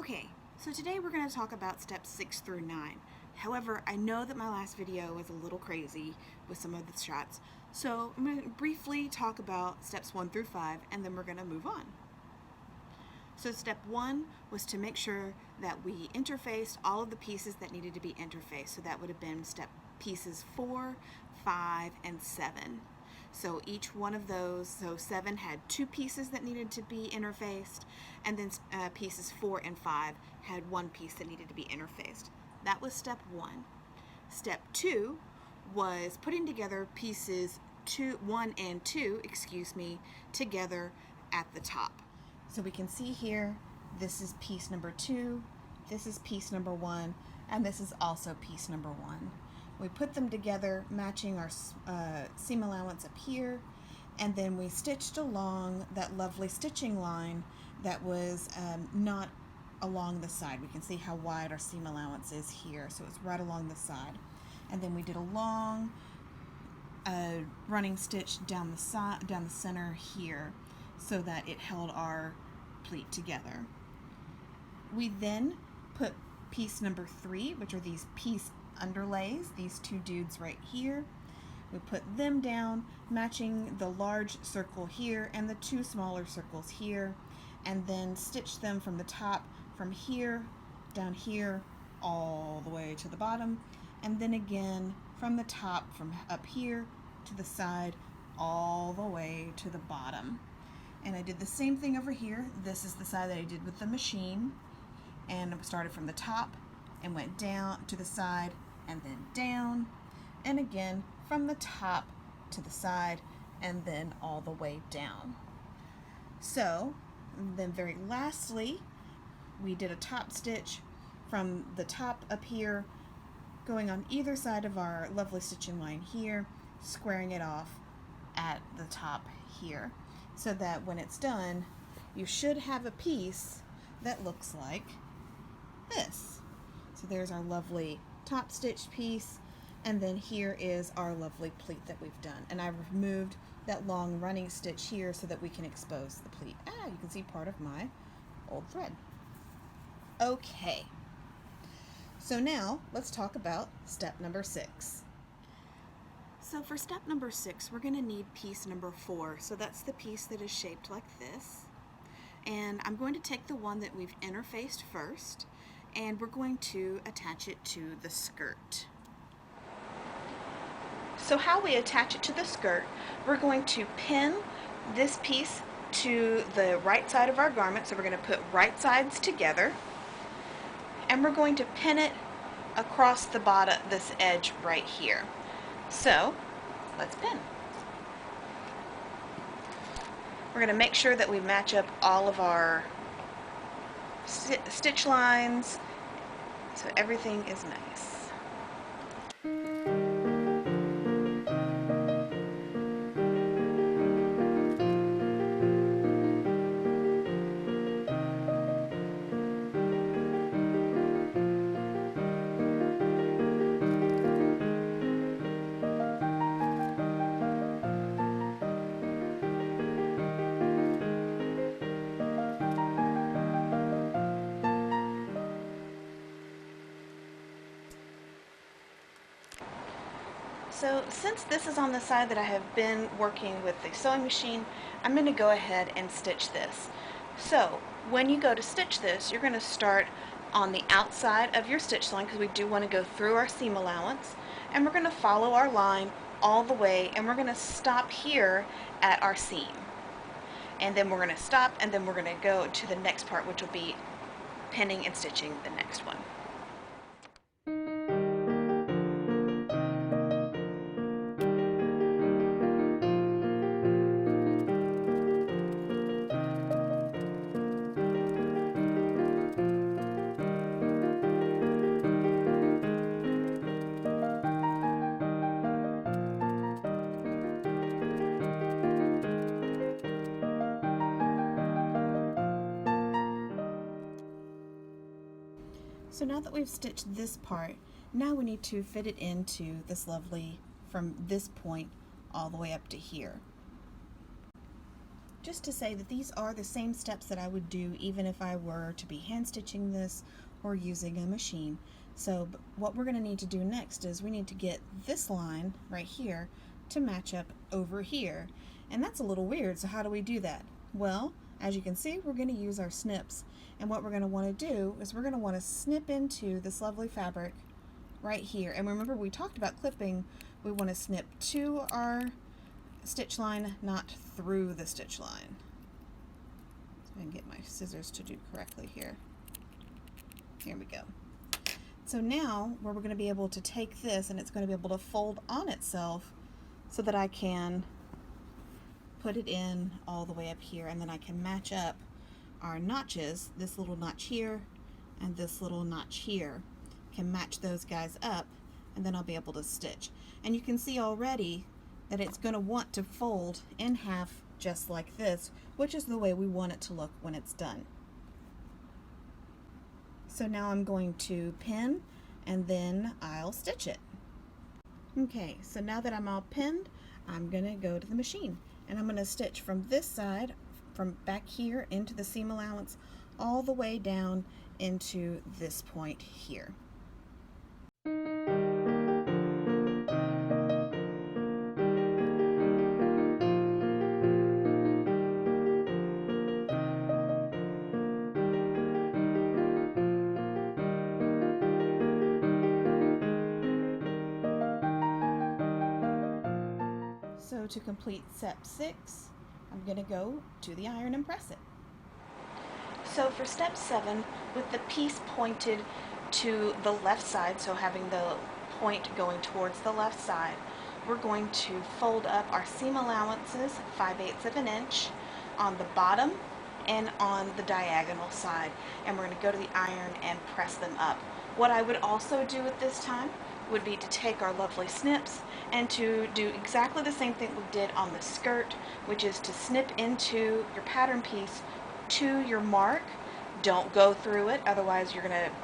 Okay, so today we're going to talk about steps 6 through 9. However, I know that my last video was a little crazy with some of the shots, so I'm going to briefly talk about steps 1 through 5 and then we're going to move on. So step 1 was to make sure that we interfaced all of the pieces that needed to be interfaced. So that would have been step pieces 4, 5, and 7. So each one of those, so 7 had 2 pieces that needed to be interfaced, and then pieces 4 and 5 had 1 piece that needed to be interfaced. That was step 1. Step 2 was putting together pieces 1 and 2, together at the top. So we can see here, this is piece number 2, this is piece number 1, and this is also piece number 1. We put them together, matching our seam allowance up here, and then we stitched along that lovely stitching line that was not along the side. We can see how wide our seam allowance is here, so it's right along the side. And then we did a long running stitch down the side, down the center here, so that it held our pleat together. We then put piece number 3, which are these piece underlays, these 2 dudes right here. We put them down, matching the large circle here and the 2 smaller circles here, and then stitch them from the top, from here, down here, all the way to the bottom, and then again from the top, from up here to the side, all the way to the bottom. And I did the same thing over here. This is the side that I did with the machine, and I started from the top and went down to the side and then down, and again from the top to the side and then all the way down. So then very lastly, we did a top stitch from the top up here, going on either side of our lovely stitching line here, squaring it off at the top here, so that when it's done, you should have a piece that looks like this. So there's our lovely top stitch piece, and then here is our lovely pleat that we've done. And I removed that long running stitch here so that we can expose the pleat. You can see part of my old thread. Okay, so now let's talk about step number 6. So for step number 6, we're going to need piece number 4. So that's the piece that is shaped like this. And I'm going to take the one that we've interfaced first, and we're going to attach it to the skirt. So how we attach it to the skirt, we're going to pin this piece to the right side of our garment. So we're going to put right sides together, and we're going to pin it across the bottom, this edge right here. So let's pin. We're going to make sure that we match up all of our stitch lines so everything is nice. So since this is on the side that I have been working with the sewing machine, I'm going to go ahead and stitch this. So when you go to stitch this, you're going to start on the outside of your stitch line, because we do want to go through our seam allowance, and we're going to follow our line all the way, and we're going to stop here at our seam. And then we're going to stop, and then we're going to go to the next part, which will be pinning and stitching the next one. So now that we've stitched this part, now we need to fit it into this lovely, from this point all the way up to here. just to say that these are the same steps that I would do even if I were to be hand stitching this or using a machine. So what we're going to need to do next is we need to get this line right here to match up over here. And that's a little weird, so how do we do that? Well, as you can see, we're going to use our snips. And what we're going to want to do is we're going to want to snip into this lovely fabric right here. And remember, we talked about clipping. We want to snip to our stitch line, not through the stitch line. So I can get my scissors to do correctly here. Here we go. So now we're going to be able to take this and it's going to be able to fold on itself so that I can put it in all the way up here, and then I can match up our notches, this little notch here and this little notch here. Can match those guys up, and then I'll be able to stitch. And you can see already that it's going to want to fold in half just like this, which is the way we want it to look when it's done. So now I'm going to pin and then I'll stitch it. Okay, so now that I'm all pinned, I'm going to go to the machine and I'm going to stitch from this side, from back here into the seam allowance, all the way down into this point here. So to complete step 6, I'm going to go to the iron and press it. So for step 7, with the piece pointed to the left side, so having the point going towards the left side, we're going to fold up our seam allowances 5/8 of an inch on the bottom and on the diagonal side, and we're going to go to the iron and press them up. What I would also do at this time would be to take our lovely snips and to do exactly the same thing we did on the skirt, which is to snip into your pattern piece to your mark. Don't go through it, otherwise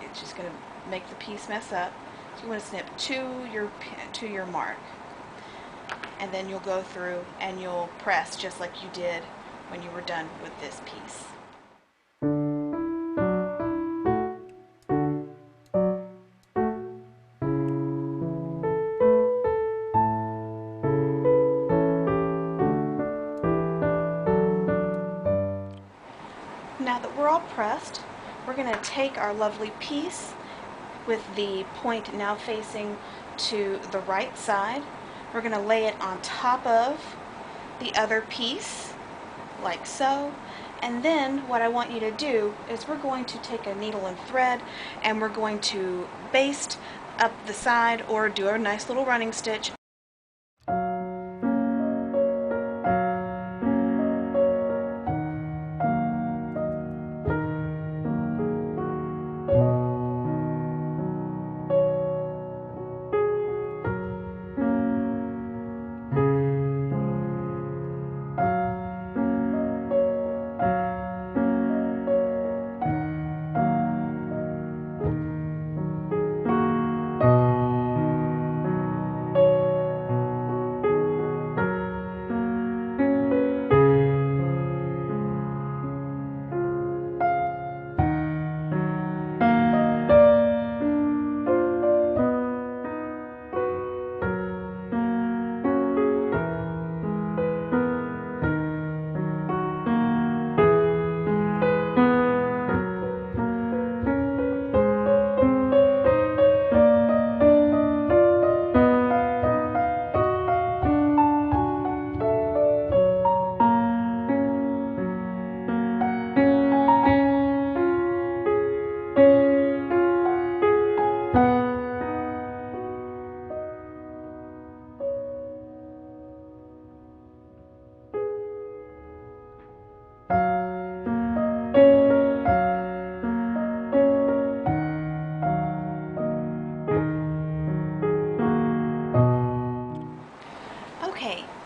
it's just gonna make the piece mess up. So you want to snip to your mark, and then you'll go through and you'll press just like you did when you were done with this piece. Now that we're all pressed, we're going to take our lovely piece with the point now facing to the right side. We're going to lay it on top of the other piece, like so. And then what I want you to do is we're going to take a needle and thread and we're going to baste up the side or do a nice little running stitch.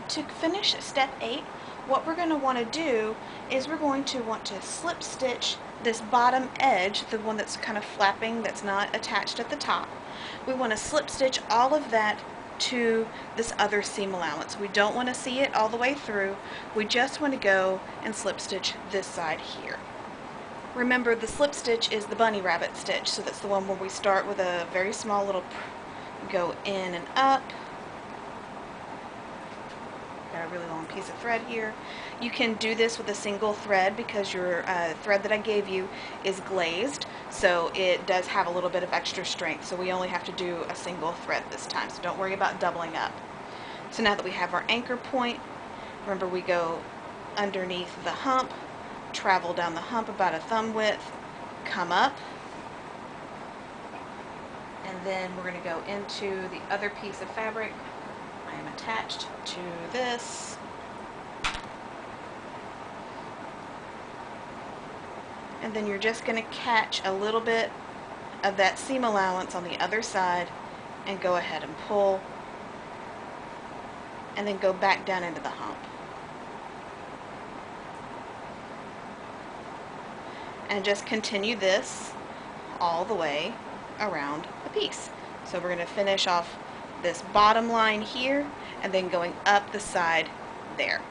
To finish step 8, what we're going to want to do is we're going to want to slip stitch this bottom edge, the one that's kind of flapping, that's not attached at the top. We want to slip stitch all of that to this other seam allowance. We don't want to see it all the way through. We just want to go and slip stitch this side here. Remember, the slip stitch is the bunny rabbit stitch, so that's the one where we start with a very small little, go in and up. Got a really long piece of thread here. You can do this with a single thread because your thread that I gave you is glazed, so it does have a little bit of extra strength, so we only have to do a single thread this time, so don't worry about doubling up. So now that we have our anchor point, remember we go underneath the hump, travel down the hump about a thumb width, come up, and then we're going to go into the other piece of fabric. I am attached to this. And then you're just going to catch a little bit of that seam allowance on the other side and go ahead and pull, and then go back down into the hump. And just continue this all the way around the piece. So we're going to finish off this bottom line here and then going up the side there.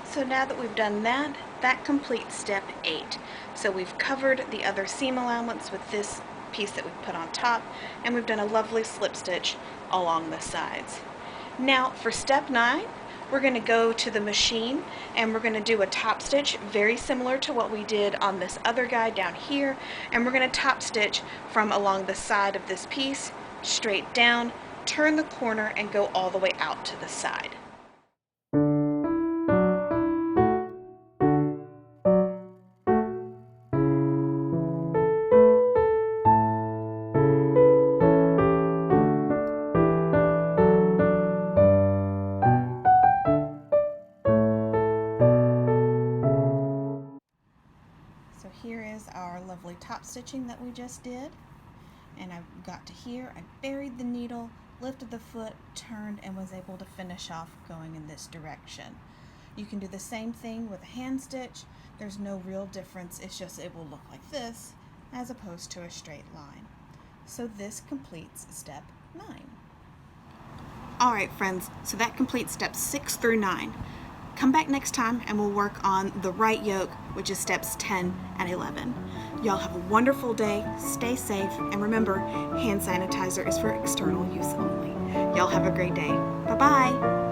So now that we've done that, that completes step 8. So we've covered the other seam allowance with this piece that we put on top, and we've done a lovely slip stitch along the sides. Now for step 9, we're going to go to the machine and we're going to do a top stitch very similar to what we did on this other guy down here, and we're going to top stitch from along the side of this piece straight down, turn the corner, and go all the way out to the side. Here is our lovely top stitching that we just did, and I got to here, I buried the needle, lifted the foot, turned, and was able to finish off going in this direction. You can do the same thing with a hand stitch. There's no real difference, it's just it will look like this as opposed to a straight line. So this completes step 9. Alright friends, so that completes steps 6 through 9. Come back next time and we'll work on the right yoke, which is steps 10 and 11. Y'all have a wonderful day, stay safe, and remember, hand sanitizer is for external use only. Y'all have a great day. Bye-bye.